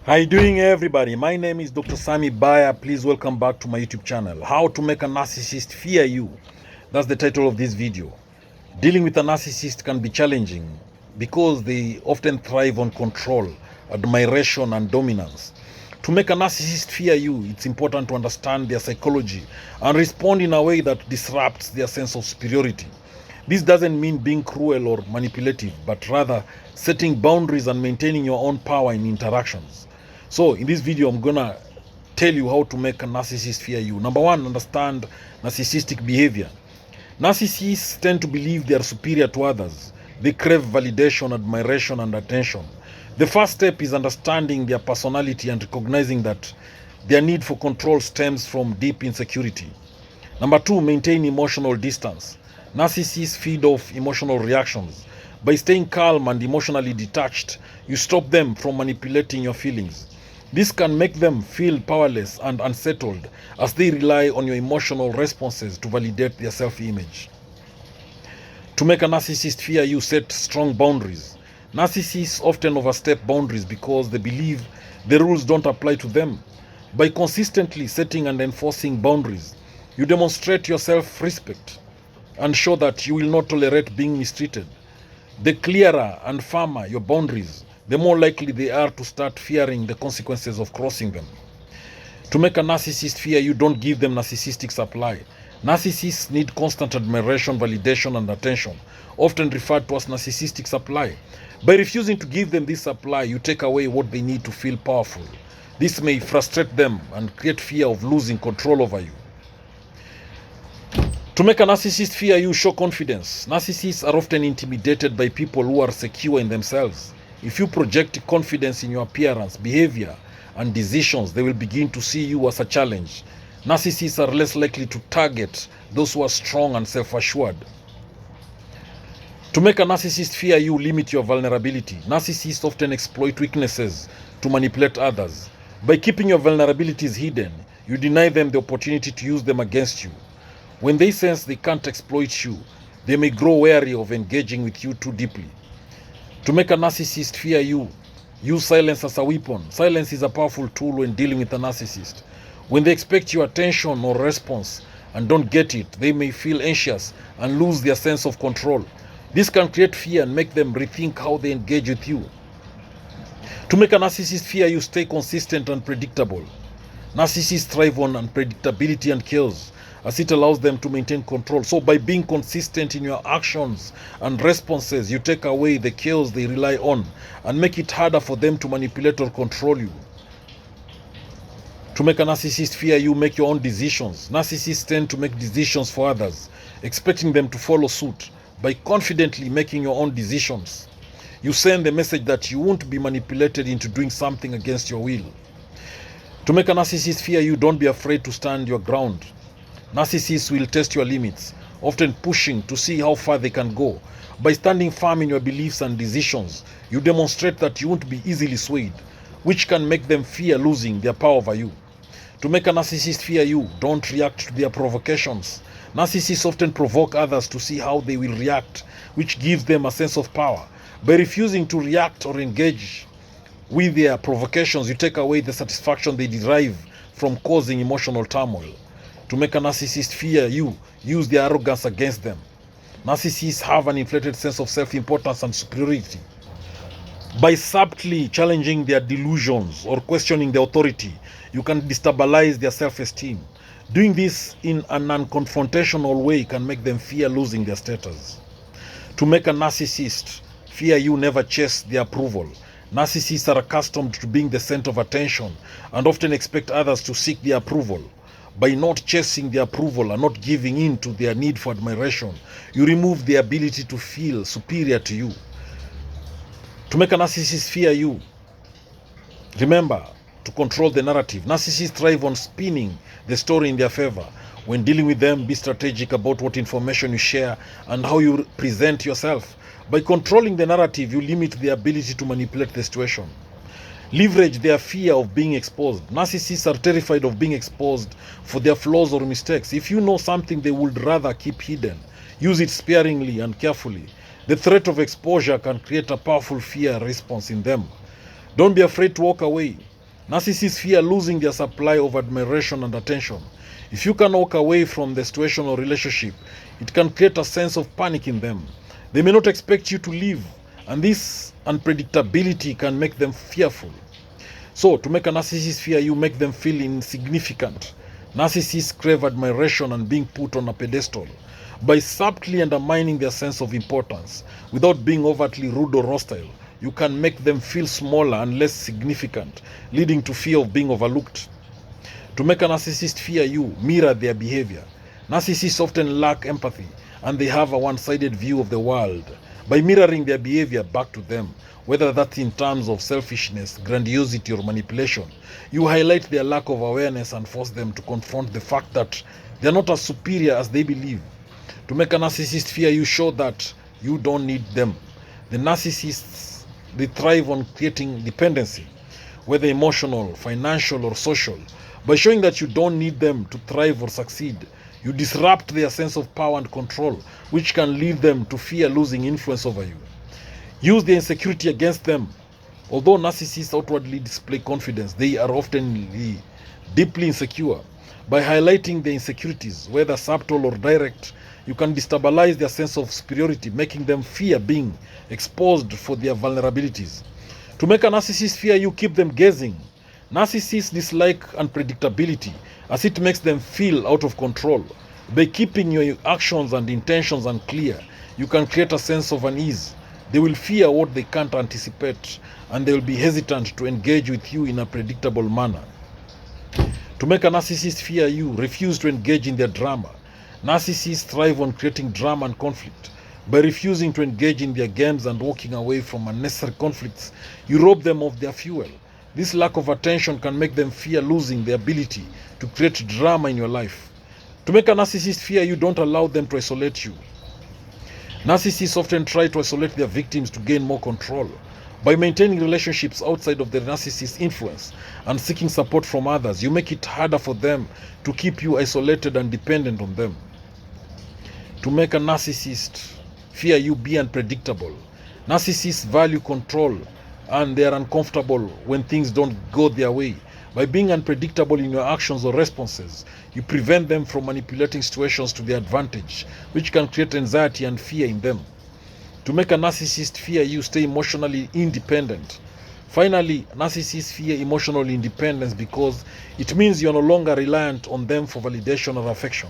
How you doing, everybody? My name is Dr. Sami Baya. Please welcome back to my YouTube channel. How to make a narcissist fear you. That's the title of this video. Dealing with a narcissist can be challenging because they often thrive on control, admiration, and dominance. To make a narcissist fear you, it's important to understand their psychology and respond in a way that disrupts their sense of superiority. This doesn't mean being cruel or manipulative, but rather setting boundaries and maintaining your own power in interactions. So in this video, I'm gonna tell you how to make a narcissist fear you. Number one, understand narcissistic behavior. Narcissists tend to believe they are superior to others. They crave validation, admiration, and attention. The first step is understanding their personality and recognizing that their need for control stems from deep insecurity. Number two, maintain emotional distance. Narcissists feed off emotional reactions. By staying calm and emotionally detached, you stop them from manipulating your feelings. This can make them feel powerless and unsettled as they rely on your emotional responses to validate their self-image. To make a narcissist fear you, set strong boundaries. Narcissists often overstep boundaries because they believe the rules don't apply to them. By consistently setting and enforcing boundaries, you demonstrate your self-respect and show that you will not tolerate being mistreated. The clearer and firmer your boundaries, the more likely they are to start fearing the consequences of crossing them. To make a narcissist fear you, don't give them narcissistic supply. Narcissists need constant admiration, validation, and attention, often referred to as narcissistic supply. By refusing to give them this supply, you take away what they need to feel powerful. This may frustrate them and create fear of losing control over you. To make a narcissist fear you, show confidence. Narcissists are often intimidated by people who are secure in themselves. If you project confidence in your appearance, behavior, and decisions, they will begin to see you as a challenge. Narcissists are less likely to target those who are strong and self-assured. To make a narcissist fear you, limit your vulnerability. Narcissists often exploit weaknesses to manipulate others. By keeping your vulnerabilities hidden, you deny them the opportunity to use them against you. When they sense they can't exploit you, they may grow wary of engaging with you too deeply. To make a narcissist fear you, use silence as a weapon. Silence is a powerful tool when dealing with a narcissist. When they expect your attention or response and don't get it, they may feel anxious and lose their sense of control. This can create fear and make them rethink how they engage with you. To make a narcissist fear you, stay consistent and predictable. Narcissists thrive on unpredictability and chaos, as it allows them to maintain control. So by being consistent in your actions and responses, you take away the chaos they rely on and make it harder for them to manipulate or control you. To make a narcissist fear you, make your own decisions. Narcissists tend to make decisions for others, expecting them to follow suit. By confidently making your own decisions, you send the message that you won't be manipulated into doing something against your will. To make a narcissist fear you, don't be afraid to stand your ground. Narcissists will test your limits, often pushing to see how far they can go. By standing firm in your beliefs and decisions, you demonstrate that you won't be easily swayed, which can make them fear losing their power over you. To make a narcissist fear you, don't react to their provocations. Narcissists often provoke others to see how they will react, which gives them a sense of power. By refusing to react or engage with their provocations, you take away the satisfaction they derive from causing emotional turmoil. To make a narcissist fear you, use their arrogance against them. Narcissists have an inflated sense of self-importance and superiority. By subtly challenging their delusions or questioning their authority, you can destabilize their self-esteem. Doing this in an unconfrontational way can make them fear losing their status. To make a narcissist fear you, never chase their approval. Narcissists are accustomed to being the center of attention and often expect others to seek their approval. By not chasing their approval and not giving in to their need for admiration, you remove the ability to feel superior to you. To make a narcissist fear you, remember to control the narrative. Narcissists thrive on spinning the story in their favor. When dealing with them, be strategic about what information you share and how you present yourself. By controlling the narrative, you limit the ability to manipulate the situation. Leverage their fear of being exposed. Narcissists are terrified of being exposed for their flaws or mistakes. If you know something they would rather keep hidden, use it sparingly and carefully. The threat of exposure can create a powerful fear response in them. Don't be afraid to walk away. Narcissists fear losing their supply of admiration and attention. If you can walk away from the situation or relationship, it can create a sense of panic in them. They may not expect you to leave, and this unpredictability can make them fearful. So, to make a narcissist fear you, make them feel insignificant. Narcissists crave admiration and being put on a pedestal. By subtly undermining their sense of importance, without being overtly rude or hostile, you can make them feel smaller and less significant, leading to fear of being overlooked. To make a narcissist fear you, mirror their behavior. Narcissists often lack empathy, and they have a one-sided view of the world. By mirroring their behavior back to them, whether that's in terms of selfishness, grandiosity, or manipulation, you highlight their lack of awareness and force them to confront the fact that they are not as superior as they believe. To make a narcissist fear you, show that you don't need them. The narcissists, they thrive on creating dependency, whether emotional, financial, or social. By showing that you don't need them to thrive or succeed, you disrupt their sense of power and control, which can lead them to fear losing influence over you. Use their insecurity against them. Although narcissists outwardly display confidence, they are often deeply insecure. By highlighting their insecurities, whether subtle or direct, you can destabilize their sense of superiority, making them fear being exposed for their vulnerabilities. To make a narcissist fear you, keep them guessing. Narcissists dislike unpredictability, as it makes them feel out of control. By keeping your actions and intentions unclear, you can create a sense of unease. They will fear what they can't anticipate, and they will be hesitant to engage with you in a predictable manner. To make a narcissist fear you, refuse to engage in their drama. Narcissists thrive on creating drama and conflict. By refusing to engage in their games and walking away from unnecessary conflicts, you rob them of their fuel. This lack of attention can make them fear losing the ability to create drama in your life. To make a narcissist fear you, don't allow them to isolate you. Narcissists often try to isolate their victims to gain more control. By maintaining relationships outside of the narcissist's influence and seeking support from others, you make it harder for them to keep you isolated and dependent on them. To make a narcissist fear you, be unpredictable. Narcissists value control, and they are uncomfortable when things don't go their way. By being unpredictable in your actions or responses, you prevent them from manipulating situations to their advantage, which can create anxiety and fear in them. To make a narcissist fear you, stay emotionally independent. Finally, narcissists fear emotional independence because it means you're no longer reliant on them for validation or affection.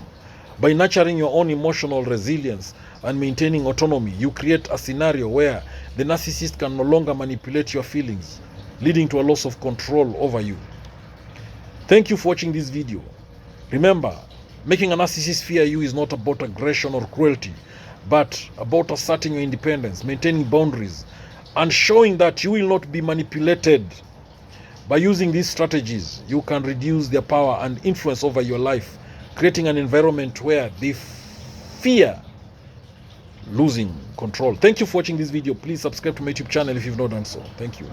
By nurturing your own emotional resilience and maintaining autonomy, you create a scenario where the narcissist can no longer manipulate your feelings, leading to a loss of control over you. Thank you for watching this video. Remember, making a narcissist fear you is not about aggression or cruelty, but about asserting your independence, maintaining boundaries, and showing that you will not be manipulated. By using these strategies, you can reduce their power and influence over your life, creating an environment where they fear losing control. Thank you for watching this video. Please subscribe to my YouTube channel if you've not done so. Thank you.